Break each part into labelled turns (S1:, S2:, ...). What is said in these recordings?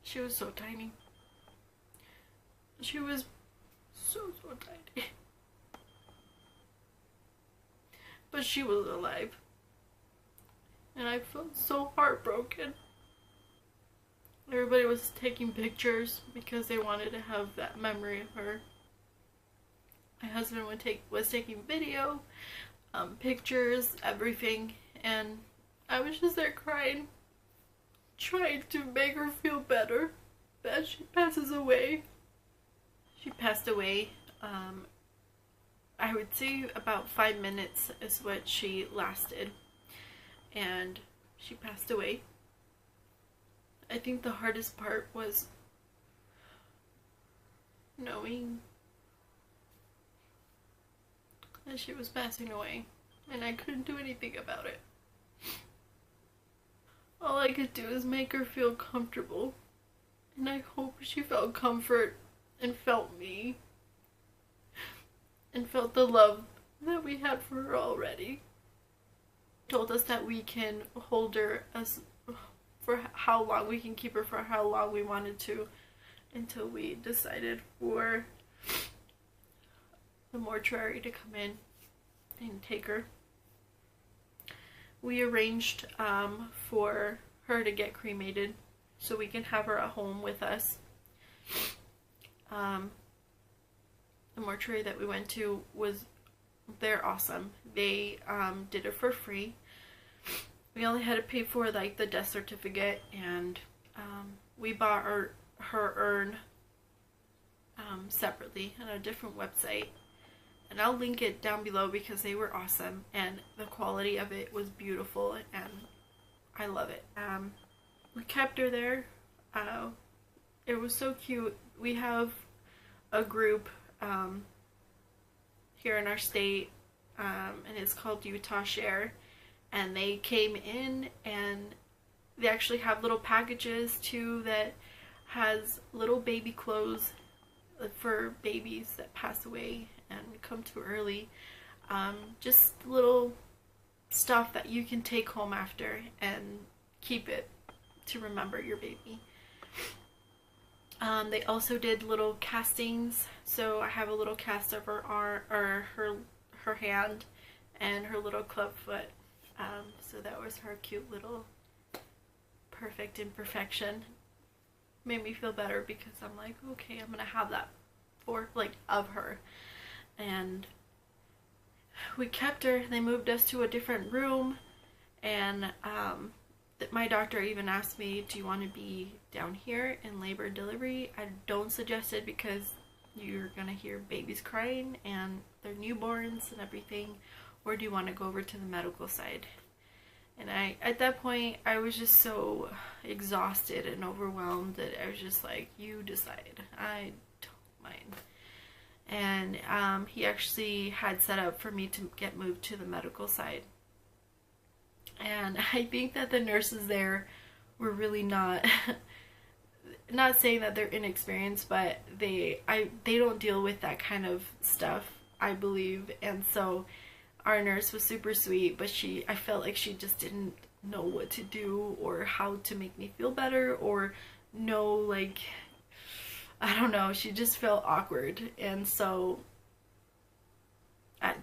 S1: She was so tiny. She was so tiny. But she was alive. And I felt so heartbroken. Everybody was taking pictures because they wanted to have that memory of her. My husband was taking video, pictures, everything, and I was just there crying, trying to make her feel better as she passes away. She passed away, I would say about 5 minutes is what she lasted, and she passed away. I think the hardest part was knowing that she was passing away, and I couldn't do anything about it. All I could do is make her feel comfortable, and I hope she felt comfort and felt me and felt the love that we had for her already. Told us that we can hold her as for how long, we can keep her for how long we wanted to, until we decided for the mortuary to come in and take her. We arranged for her to get cremated so we can have her at home with us. The mortuary that we went to they're awesome. They did it for free. We only had to pay for like the death certificate, and we bought her urn separately on a different website, and I'll link it down below because they were awesome and the quality of it was beautiful and I love it. We kept her there. It was so cute. We have a group here in our state, and it's called Utah Share, and they came in and they actually have little packages too that has little baby clothes for babies that pass away and come too early. Just little stuff that you can take home after and keep it to remember your baby. They also did little castings, so I have a little cast of her arm, or her hand, and her little club foot. So that was her cute little perfect imperfection. Made me feel better because I'm like, okay, I'm gonna have that for of her. And we kept her. They moved us to a different room, and my doctor even asked me, do you want to be down here in labor and delivery? I don't suggest it because you're gonna hear babies crying and they're newborns and everything, or do you want to go over to the medical side? And at that point I was just so exhausted and overwhelmed that I was just like, you decide, I don't mind. And he actually had set up for me to get moved to the medical side. And I think that the nurses there were really not saying that they're inexperienced, but they don't deal with that kind of stuff, I believe. And so our nurse was super sweet, but I felt like she just didn't know what to do or how to make me feel better, or know, like, I don't know, she just felt awkward. And so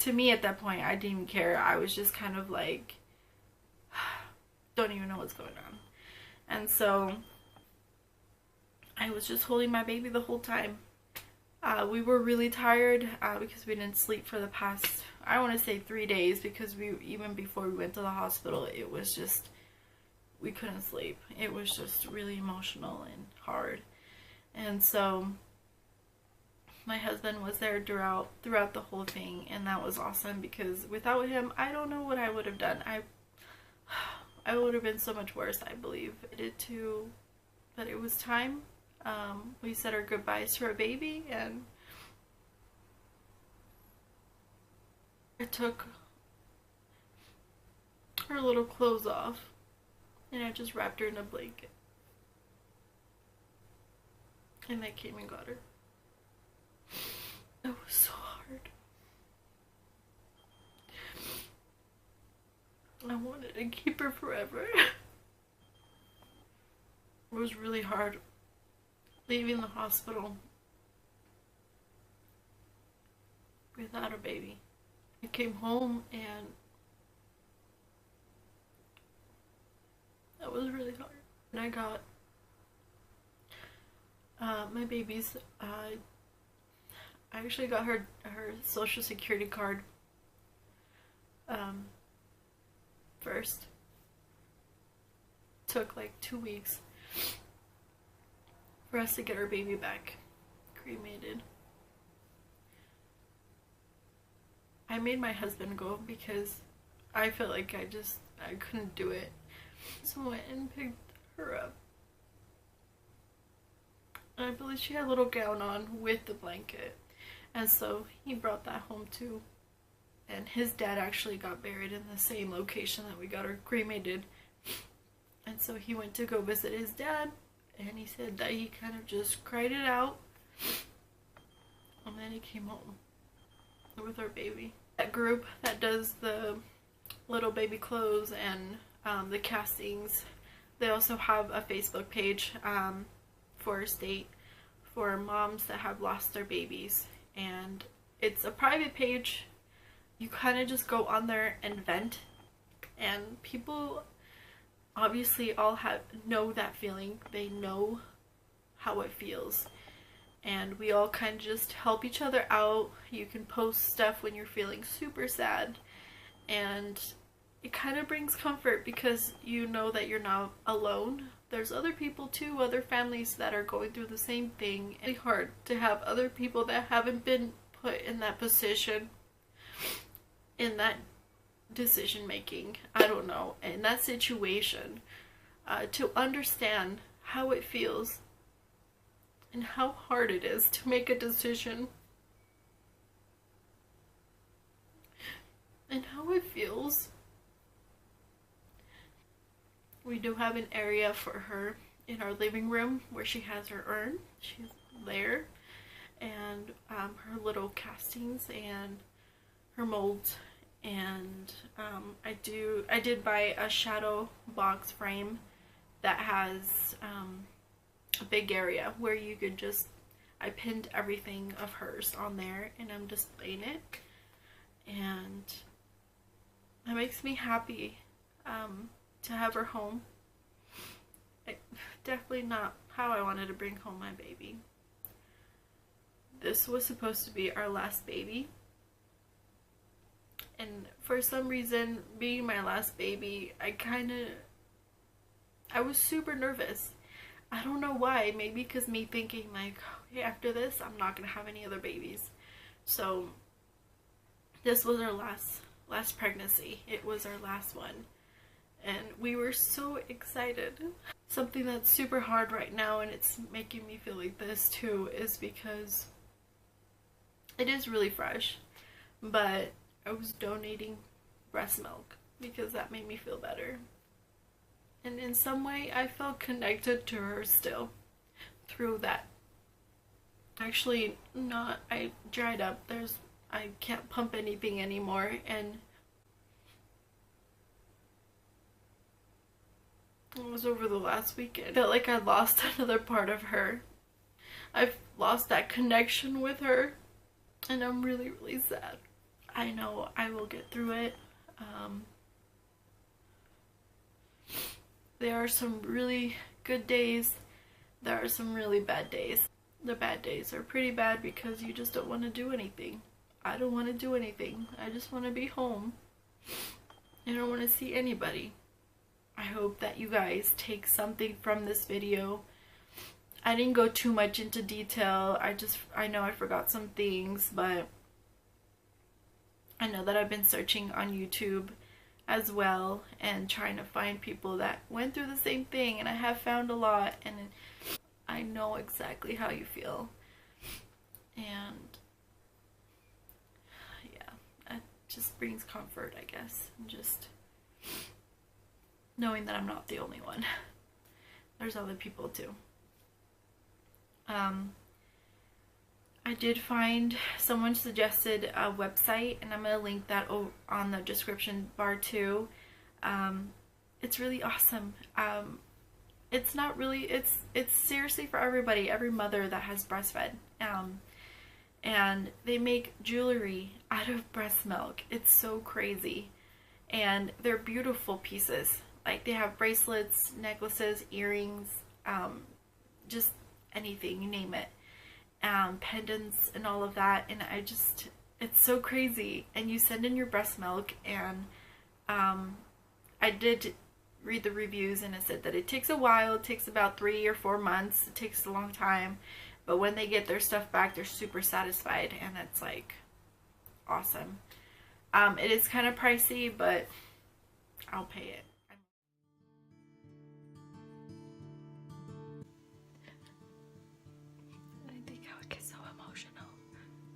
S1: to me at that point, I didn't even care. I was just kind of like, don't even know what's going on. And so I was just holding my baby the whole time. We were really tired because we didn't sleep for the past, I want to say 3 days, because even before we went to the hospital, it was just, we couldn't sleep. It was just really emotional and hard. And so my husband was there throughout the whole thing, and that was awesome, because without him, I don't know what I would have done. I would have been so much worse, I believe. It did too, but it was time. We said our goodbyes to our baby, and I took her little clothes off, and I just wrapped her in a blanket. And they came and got her. It was so hard. I wanted to keep her forever. It was really hard leaving the hospital without a baby. I came home and that was really hard. And I got my baby's, I actually got her social security card first. Took like 2 weeks for us to get our baby back cremated. I made my husband go because I felt like I couldn't do it. So I went and picked her up. And I believe she had a little gown on with the blanket. And so he brought that home too. And his dad actually got buried in the same location that we got her cremated. And so he went to go visit his dad. And he said that he kind of just cried it out. And then he came home with our baby. That group that does the little baby clothes and the castings, they also have a Facebook page for a state for moms that have lost their babies. And it's a private page. You kind of just go on there and vent. And people obviously all know that feeling. They know how it feels. And we all kind of just help each other out. You can post stuff when you're feeling super sad. And it kind of brings comfort because you know that you're not alone. There's other people too, other families that are going through the same thing. It's really hard to have other people that haven't been put in that position, in that decision making, I don't know, in that situation, to understand how it feels and how hard it is to make a decision and how it feels. We do have an area for her in our living room where she has her urn. She's there, and her little castings and her molds. And I did buy a shadow box frame that has a big area where you could just, I pinned everything of hers on there and I'm displaying it, and it makes me happy to have her home. Definitely not how I wanted to bring home my baby. This was supposed to be our last baby. And for some reason, being my last baby, I was super nervous. I don't know why. Maybe because me thinking like, okay, after this, I'm not going to have any other babies. So this was our last pregnancy. It was our last one. And we were so excited. Something that's super hard right now, and it's making me feel like this too, is because it is really fresh. But I was donating breast milk because that made me feel better. And in some way, I felt connected to her still through that. Actually, not. I dried up. I can't pump anything anymore, and it was over the last weekend. I felt like I lost another part of her. I've lost that connection with her, and I'm really, really sad. I know I will get through it. There are some really good days. There are some really bad days. The bad days are pretty bad because you just don't want to do anything. I don't want to do anything. I just want to be home. I don't want to see anybody. I hope that you guys take something from this video. I didn't go too much into detail. I know I forgot some things, but I know that I've been searching on YouTube as well and trying to find people that went through the same thing, and I have found a lot, and I know exactly how you feel. And yeah, it just brings comfort, I guess, and just knowing that I'm not the only one. There's other people too. I did find, someone suggested a website, and I'm going to link that on the description bar too. It's really awesome. it's not really, it's seriously for everybody, every mother that has breastfed. And they make jewelry out of breast milk. It's so crazy. And they're beautiful pieces. Like they have bracelets, necklaces, earrings, just anything, you name it. Pendants and all of that. And it's so crazy. And you send in your breast milk, and I did read the reviews, and it said that it takes a while. It takes about 3 or 4 months. It takes a long time. But when they get their stuff back, they're super satisfied, and it's like awesome. It is kind of pricey, but I'll pay it. I think I would get so emotional,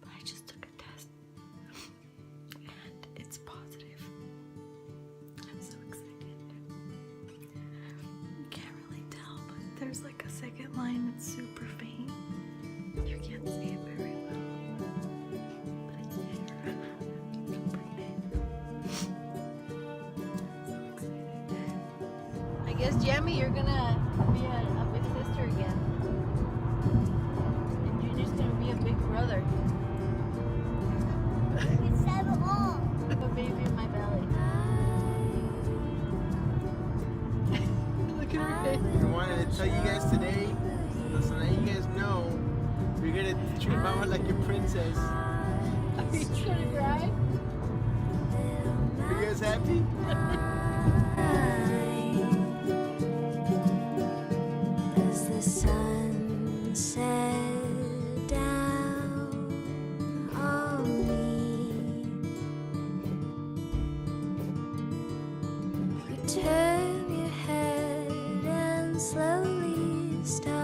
S1: but I just took a test, and it's positive. I'm so excited. You can't really tell, but there's like a second line that's super faint. You can't see it very well, but it's there. You can breathe it. So excited. I guess, Jamie, you're gonna be a big sister again. And Junior's gonna be a big brother.
S2: It's 7 all.
S1: A baby in my belly. Look at her face.
S3: I wanted to tell you guys today, so now you guys know, you're gonna treat Mama like your princess.
S1: Are you gonna cry?
S3: Are you guys happy?
S2: As the sun set down on me, you turn your head and slowly start